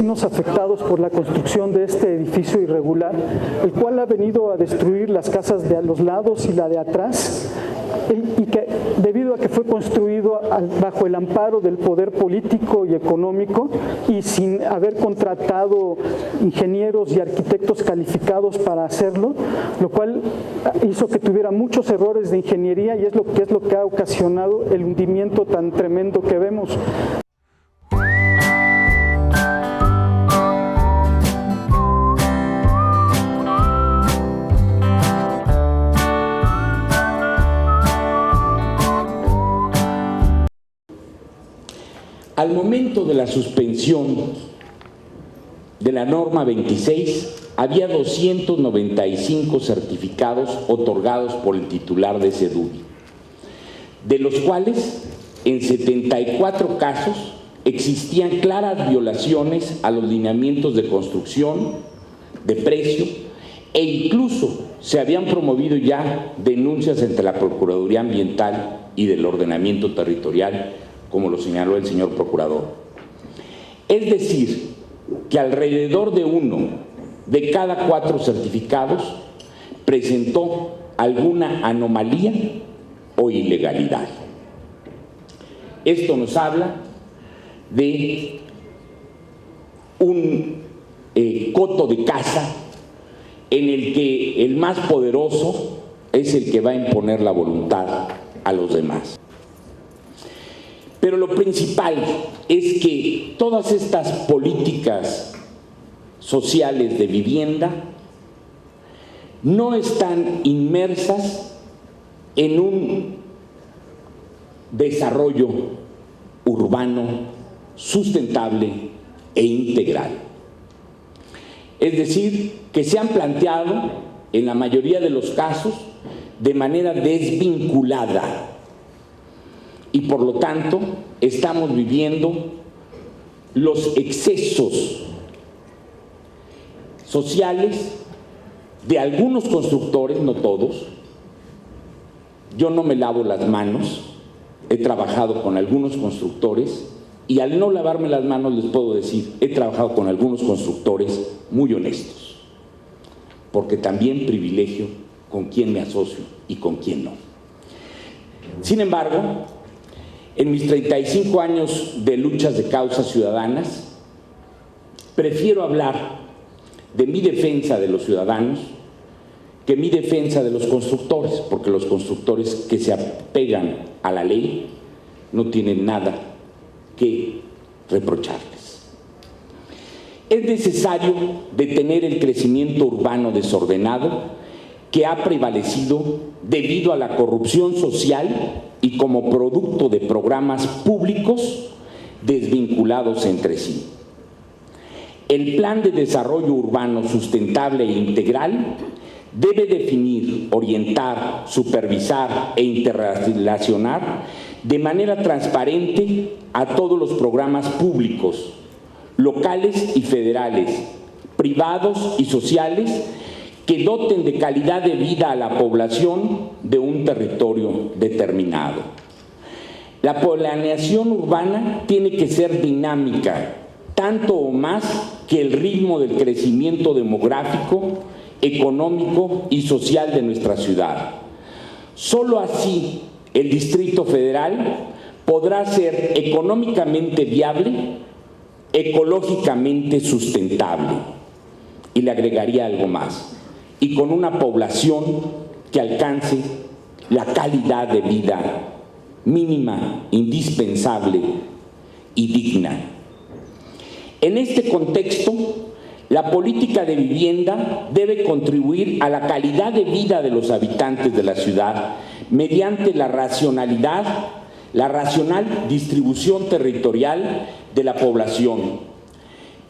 vecinos afectados por la construcción de este edificio irregular, el cual ha venido a destruir las casas de a los lados y la de atrás, y que debido a que fue construido bajo el amparo del poder político y económico y sin haber contratado ingenieros y arquitectos calificados para hacerlo, lo cual hizo que tuviera muchos errores de ingeniería y es lo que ha ocasionado el hundimiento tan tremendo que vemos. Al momento de la suspensión de la norma 26, había 295 certificados otorgados por el titular de SEDUBI, de los cuales en 74 casos existían claras violaciones a los lineamientos de construcción, de precio, e incluso se habían promovido ya denuncias entre la Procuraduría Ambiental y del Ordenamiento Territorial, como lo señaló el señor procurador. Es decir, que alrededor de 1 de cada 4 certificados presentó alguna anomalía o ilegalidad. Esto nos habla de un coto de caza en el que el más poderoso es el que va a imponer la voluntad a los demás. Pero lo principal es que todas estas políticas sociales de vivienda no están inmersas en un desarrollo urbano sustentable e integral. Es decir, que se han planteado en la mayoría de los casos de manera desvinculada. Y por lo tanto estamos viviendo los excesos sociales de algunos constructores, no todos. Yo no me lavo las manos, he trabajado con algunos constructores y al no lavarme las manos les puedo decir, he trabajado con algunos constructores muy honestos, porque también privilegio con quién me asocio y con quién no. Sin embargo, en mis 35 años de luchas de causas ciudadanas, prefiero hablar de mi defensa de los ciudadanos que mi defensa de los constructores, porque los constructores que se apegan a la ley no tienen nada que reprocharles. Es necesario detener el crecimiento urbano desordenado que ha prevalecido debido a la corrupción social y como producto de programas públicos desvinculados entre sí. El Plan de Desarrollo Urbano Sustentable e Integral debe definir, orientar, supervisar e interrelacionar de manera transparente a todos los programas públicos, locales y federales, privados y sociales, que doten de calidad de vida a la población de un territorio determinado. La planeación urbana tiene que ser dinámica, tanto o más que el ritmo del crecimiento demográfico, económico y social de nuestra ciudad. Solo así el Distrito Federal podrá ser económicamente viable, ecológicamente sustentable. Y le agregaría algo más, y con una población que alcance la calidad de vida mínima, indispensable y digna. En este contexto, la política de vivienda debe contribuir a la calidad de vida de los habitantes de la ciudad mediante la racional distribución territorial de la población,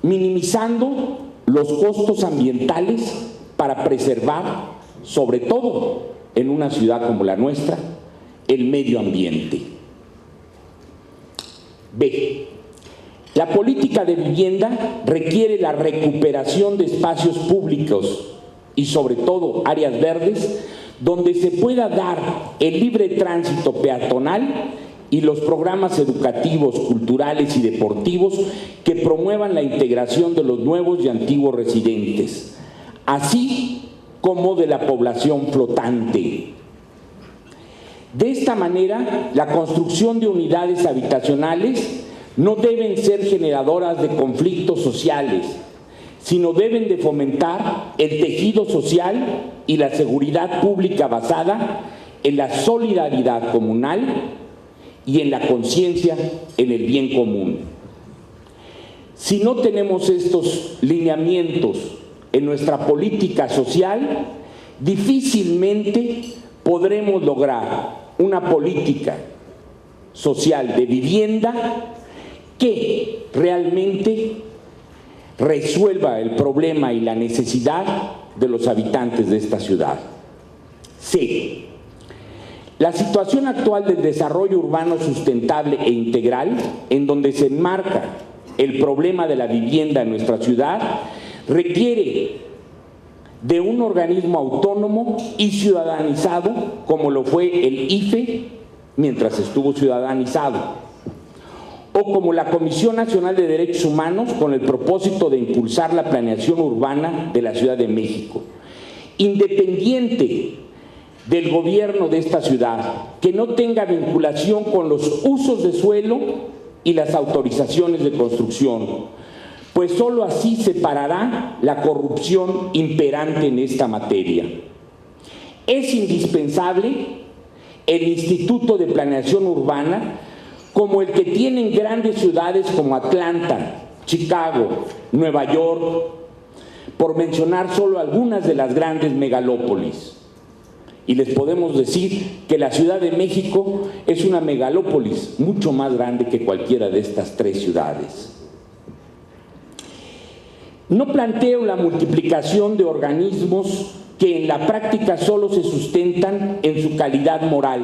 minimizando los costos ambientales para preservar, sobre todo en una ciudad como la nuestra, el medio ambiente. B. La política de vivienda requiere la recuperación de espacios públicos y sobre todo áreas verdes donde se pueda dar el libre tránsito peatonal y los programas educativos, culturales y deportivos que promuevan la integración de los nuevos y antiguos residentes, así como de la población flotante. De esta manera, la construcción de unidades habitacionales no deben ser generadoras de conflictos sociales, sino deben de fomentar el tejido social y la seguridad pública basada en la solidaridad comunal y en la conciencia en el bien común. Si no tenemos estos lineamientos en nuestra política social, difícilmente podremos lograr una política social de vivienda que realmente resuelva el problema y la necesidad de los habitantes de esta ciudad. C. La situación actual del desarrollo urbano sustentable e integral, en donde se enmarca el problema de la vivienda en nuestra ciudad, requiere de un organismo autónomo y ciudadanizado, como lo fue el IFE mientras estuvo ciudadanizado, o como la Comisión Nacional de Derechos Humanos, con el propósito de impulsar la planeación urbana de la Ciudad de México, independiente del gobierno de esta ciudad, que no tenga vinculación con los usos de suelo y las autorizaciones de construcción, pues sólo así se parará la corrupción imperante en esta materia. Es indispensable el Instituto de Planeación Urbana, como el que tienen grandes ciudades como Atlanta, Chicago, Nueva York, por mencionar solo algunas de las grandes megalópolis. Y les podemos decir que la Ciudad de México es una megalópolis mucho más grande que cualquiera de estas tres ciudades. No planteo la multiplicación de organismos que en la práctica solo se sustentan en su calidad moral,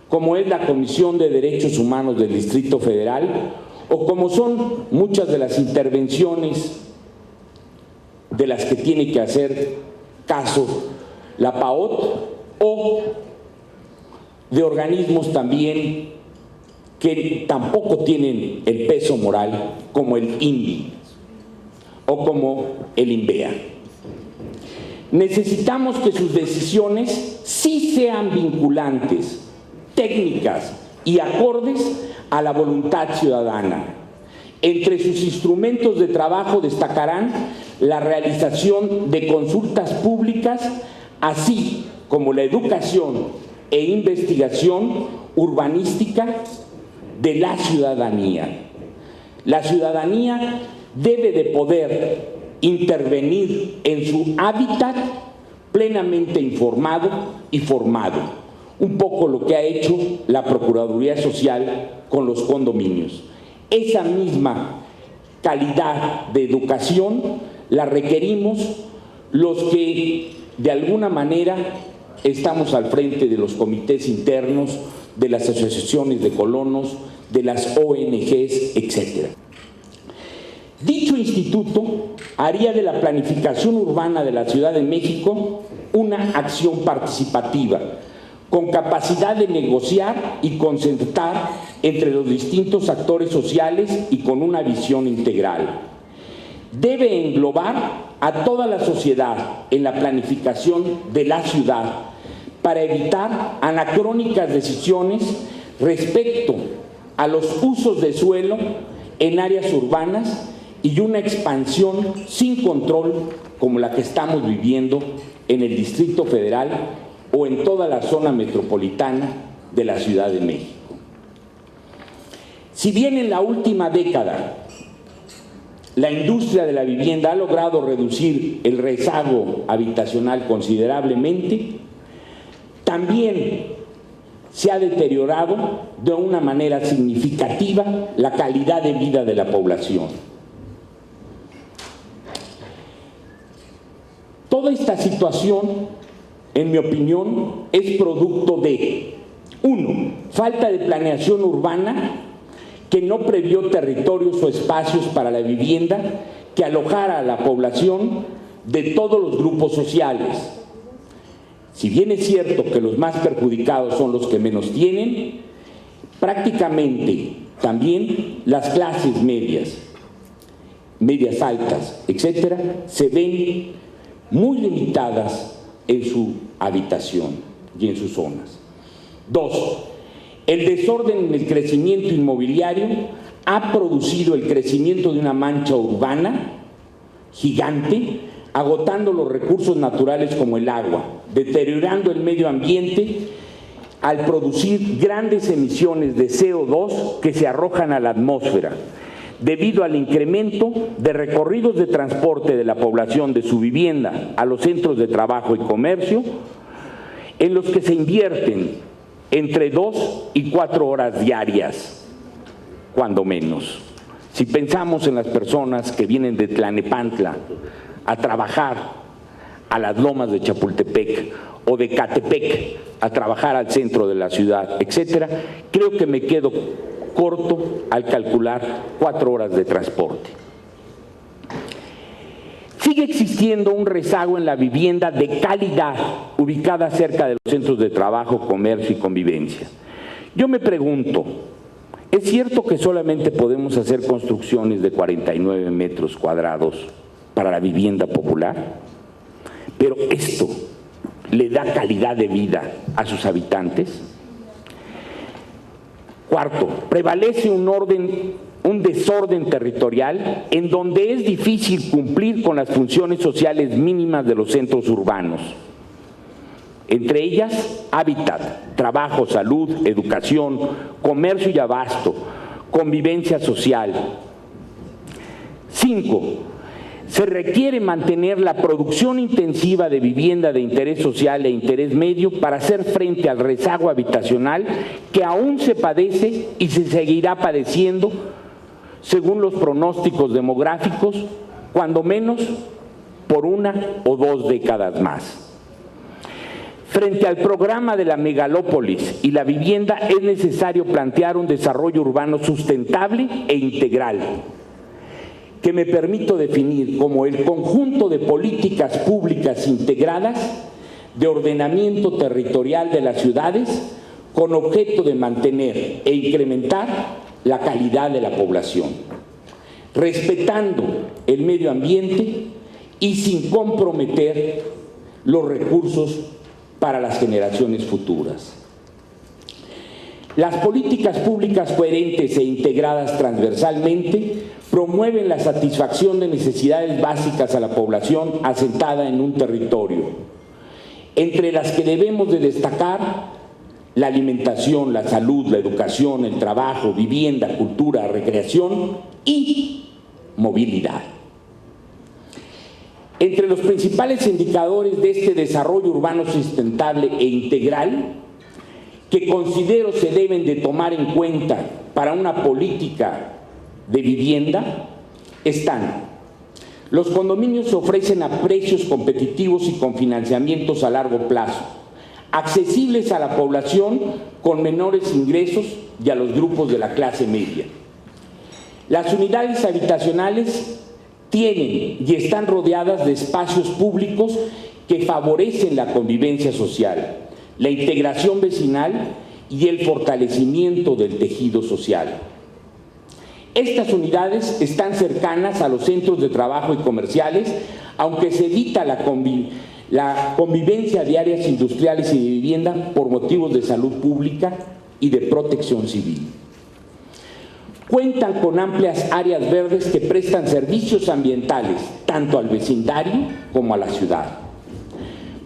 como es la Comisión de Derechos Humanos del Distrito Federal, o como son muchas de las intervenciones de las que tiene que hacer caso la PAOT, o de organismos también que tampoco tienen el peso moral, como el INVI o como el INVEA. Necesitamos que sus decisiones sí sean vinculantes, técnicas y acordes a la voluntad ciudadana. Entre sus instrumentos de trabajo destacarán la realización de consultas públicas, así como la educación e investigación urbanística de la ciudadanía. La ciudadanía debe de poder intervenir en su hábitat plenamente informado y formado, un poco lo que ha hecho la Procuraduría Social con los condominios. Esa misma calidad de educación la requerimos los que de alguna manera estamos al frente de los comités internos, de las asociaciones de colonos, de las ONGs, etc. Dicho instituto haría de la planificación urbana de la Ciudad de México una acción participativa, con capacidad de negociar y concertar entre los distintos actores sociales y con una visión integral. Debe englobar a toda la sociedad en la planificación de la ciudad para evitar anacrónicas decisiones respecto a los usos de suelo en áreas urbanas y una expansión sin control como la que estamos viviendo en el Distrito Federal o en toda la zona metropolitana de la Ciudad de México. Si bien en la última década la industria de la vivienda ha logrado reducir el rezago habitacional considerablemente, también se ha deteriorado de una manera significativa la calidad de vida de la población. Toda esta situación, en mi opinión, es producto de, 1, falta de planeación urbana que no previó territorios o espacios para la vivienda que alojara a la población de todos los grupos sociales. Si bien es cierto que los más perjudicados son los que menos tienen, Prácticamente también las clases medias, medias altas, etcétera, se ven muy limitadas en su habitación y en sus zonas. 2. El desorden en el crecimiento inmobiliario ha producido el crecimiento de una mancha urbana gigante, agotando los recursos naturales como el agua, deteriorando el medio ambiente al producir grandes emisiones de CO2 que se arrojan a la atmósfera, debido al incremento de recorridos de transporte de la población de su vivienda a los centros de trabajo y comercio, en los que se invierten entre 2 y 4 horas diarias, cuando menos. Si pensamos en las personas que vienen de Tlalnepantla a trabajar a las lomas de Chapultepec o de Catepec a trabajar al centro de la ciudad, etcétera, creo que me quedo corto al calcular 4 horas de transporte. Sigue existiendo un rezago en la vivienda de calidad ubicada cerca de los centros de trabajo, comercio y convivencia. Yo me pregunto, ¿es cierto que solamente podemos hacer construcciones de 49 metros cuadrados para la vivienda popular? Pero esto le da calidad de vida a sus habitantes. Cuarto, prevalece un desorden territorial en donde es difícil cumplir con las funciones sociales mínimas de los centros urbanos. Entre ellas, hábitat, trabajo, salud, educación, comercio y abasto, convivencia social. 5. Se requiere mantener la producción intensiva de vivienda de interés social e interés medio para hacer frente al rezago habitacional que aún se padece y se seguirá padeciendo según los pronósticos demográficos, cuando menos por 1 o 2 décadas más. Frente al programa de la megalópolis y la vivienda es necesario plantear un desarrollo urbano sustentable e integral, que me permito definir como el conjunto de políticas públicas integradas de ordenamiento territorial de las ciudades con objeto de mantener e incrementar la calidad de la población, respetando el medio ambiente y sin comprometer los recursos para las generaciones futuras. Las políticas públicas coherentes e integradas transversalmente promueven la satisfacción de necesidades básicas a la población asentada en un territorio, entre las que debemos de destacar la alimentación, la salud, la educación, el trabajo, vivienda, cultura, recreación y movilidad. Entre los principales indicadores de este desarrollo urbano sustentable e integral que considero se deben de tomar en cuenta para una política de vivienda están: los condominios se ofrecen a precios competitivos y con financiamientos a largo plazo, accesibles a la población con menores ingresos y a los grupos de la clase media. Las unidades habitacionales tienen y están rodeadas de espacios públicos que favorecen la convivencia social, la integración vecinal y el fortalecimiento del tejido social. Estas unidades están cercanas a los centros de trabajo y comerciales, aunque se evita la convivencia de áreas industriales y de vivienda por motivos de salud pública y de protección civil. Cuentan con amplias áreas verdes que prestan servicios ambientales tanto al vecindario como a la ciudad.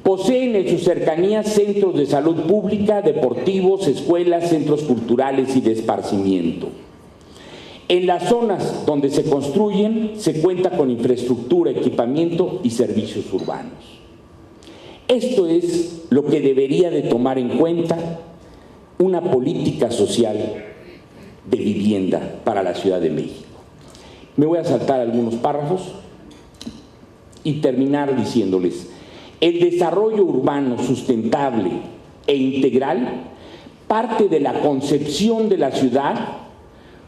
Poseen en sus cercanías centros de salud pública, deportivos, escuelas, centros culturales y de esparcimiento. En las zonas donde se construyen se cuenta con infraestructura, equipamiento y servicios urbanos. Esto es lo que debería de tomar en cuenta una política social de vivienda para la Ciudad de México. Me voy a saltar algunos párrafos y terminar diciéndoles: el desarrollo urbano sustentable e integral parte de la concepción de la ciudad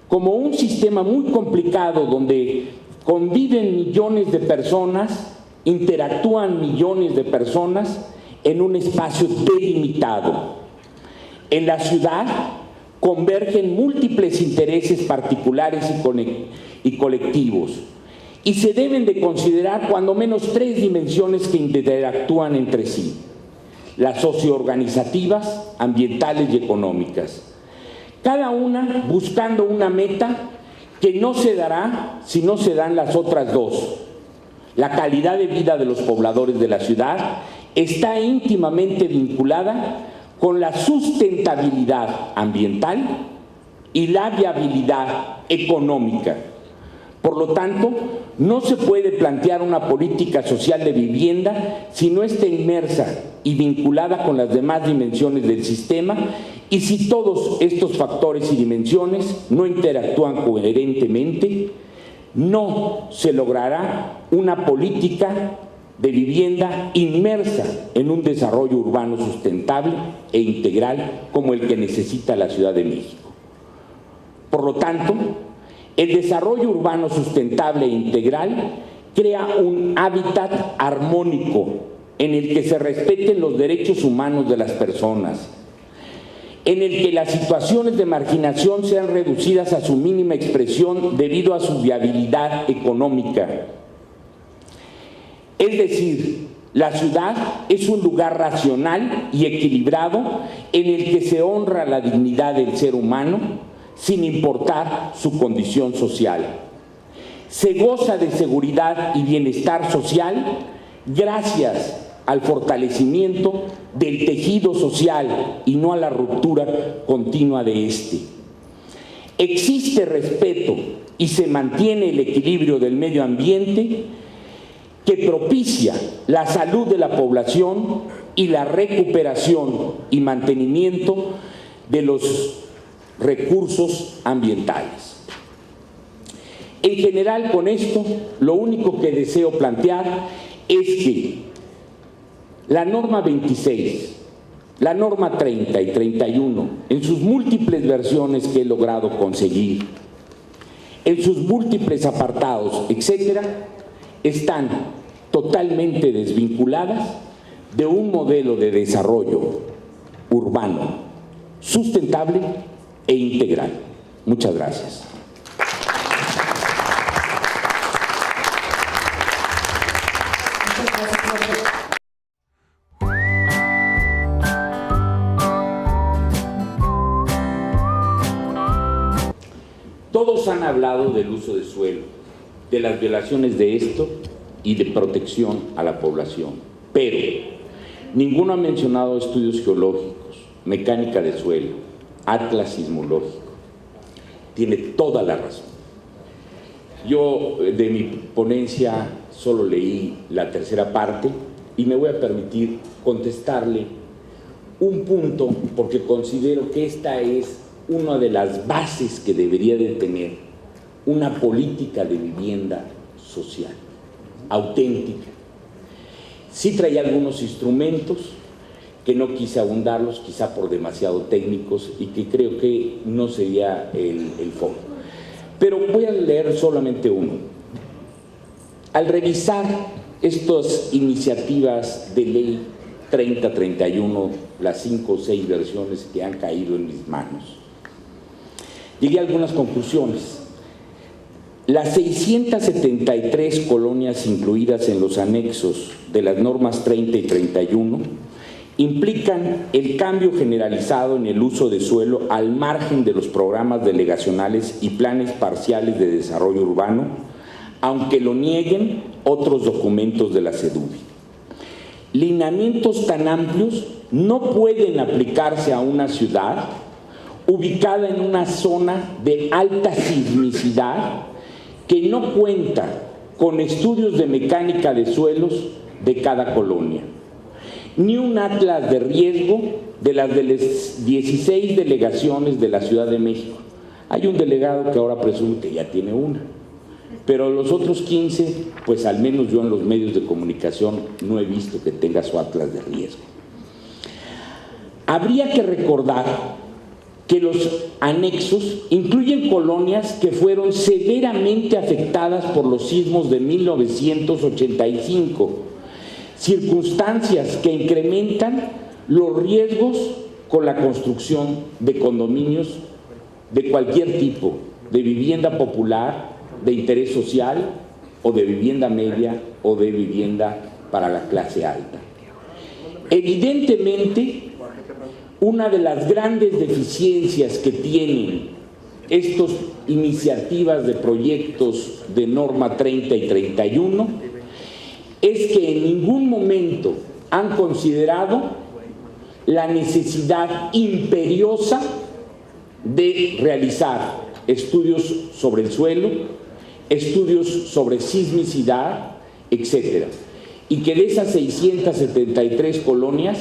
como un sistema muy complicado donde conviven millones de personas, interactúan millones de personas en un espacio delimitado. En la ciudad convergen múltiples intereses particulares y colectivos, y se deben de considerar cuando menos 3 dimensiones que interactúan entre sí: las socioorganizativas, ambientales y económicas, cada una buscando una meta que no se dará si no se dan las otras dos. La calidad de vida de los pobladores de la ciudad está íntimamente vinculada con la sustentabilidad ambiental y la viabilidad económica. Por lo tanto, no se puede plantear una política social de vivienda si no está inmersa y vinculada con las demás dimensiones del sistema, y si todos estos factores y dimensiones no interactúan coherentemente, no se logrará una política de vivienda inmersa en un desarrollo urbano sustentable e integral como el que necesita la Ciudad de México. Por lo tanto, el desarrollo urbano sustentable e integral crea un hábitat armónico en el que se respeten los derechos humanos de las personas, en el que las situaciones de marginación sean reducidas a su mínima expresión debido a su viabilidad económica. Es decir, la ciudad es un lugar racional y equilibrado en el que se honra la dignidad del ser humano sin importar su condición social. Se goza de seguridad y bienestar social gracias al fortalecimiento del tejido social y no a la ruptura continua de este. Existe respeto y se mantiene el equilibrio del medio ambiente que propicia la salud de la población y la recuperación y mantenimiento de los recursos ambientales. En general, con esto, lo único que deseo plantear es que la norma 26, la norma 30 y 31, en sus múltiples versiones que he logrado conseguir, en sus múltiples apartados, etcétera, están totalmente desvinculadas de un modelo de desarrollo urbano sustentable e integral. Muchas gracias. Todos han hablado del uso de suelo, de las violaciones de esto y de protección a la población, pero ninguno ha mencionado estudios geológicos, mecánica de suelo, atlas sismológico. Tiene toda la razón. Yo de mi ponencia solo leí la tercera parte y me voy a permitir contestarle un punto porque considero que esta es una de las bases que debería de tener una política de vivienda social, auténtica. Sí traía algunos instrumentos que no quise abundarlos, quizá por demasiado técnicos y que creo que no sería el foco. Pero voy a leer solamente uno. Al revisar estas iniciativas de ley 30, 31, las 5 o 6 versiones que han caído en mis manos, llegué a algunas conclusiones. Las 673 colonias incluidas en los anexos de las normas 30 y 31 implican el cambio generalizado en el uso de suelo al margen de los programas delegacionales y planes parciales de desarrollo urbano, aunque lo nieguen otros documentos de la SEDUBI. Lineamientos tan amplios no pueden aplicarse a una ciudad ubicada en una zona de alta sismicidad que no cuenta con estudios de mecánica de suelos de cada colonia, ni un atlas de riesgo de las 16 delegaciones de la Ciudad de México. Hay un delegado que ahora presume que ya tiene una, pero los otros 15, pues al menos yo en los medios de comunicación no he visto que tenga su atlas de riesgo. Habría que recordar que los anexos incluyen colonias que fueron severamente afectadas por los sismos de 1985, circunstancias que incrementan los riesgos con la construcción de condominios de cualquier tipo, de vivienda popular, de interés social, o de vivienda media, o de vivienda para la clase alta. Evidentemente, una de las grandes deficiencias que tienen estas iniciativas de proyectos de norma 30 y 31 es que en ningún momento han considerado la necesidad imperiosa de realizar estudios sobre el suelo, estudios sobre sismicidad, etcétera. Y que de esas 673 colonias,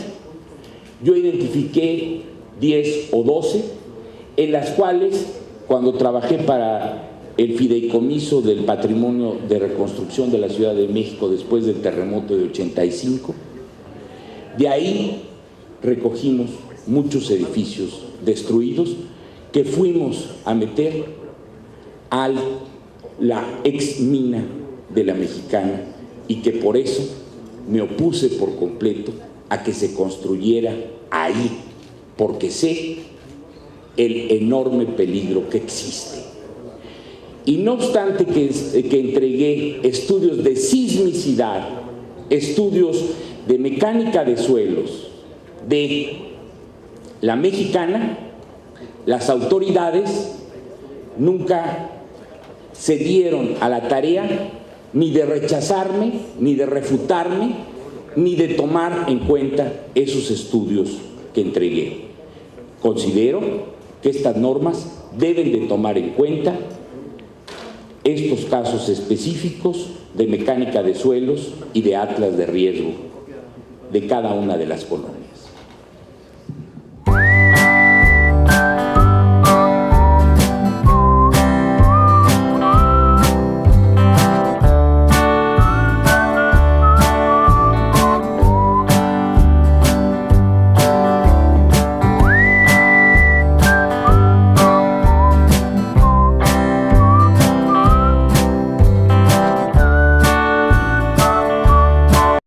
yo identifiqué 10 o 12, en las cuales, cuando trabajé para el fideicomiso del patrimonio de reconstrucción de la Ciudad de México después del terremoto de 85, de ahí recogimos muchos edificios destruidos que fuimos a meter a la ex mina de la Mexicana, y que por eso me opuse por completo a que se construyera ahí, porque sé el enorme peligro que existe. Y no obstante que entregué estudios de sismicidad, estudios de mecánica de suelos de la Mexicana, las autoridades nunca se dieron a la tarea ni de rechazarme, ni de refutarme, ni de tomar en cuenta esos estudios que entregué. Considero que estas normas deben de tomar en cuenta estos casos específicos de mecánica de suelos y de atlas de riesgo de cada una de las colonias.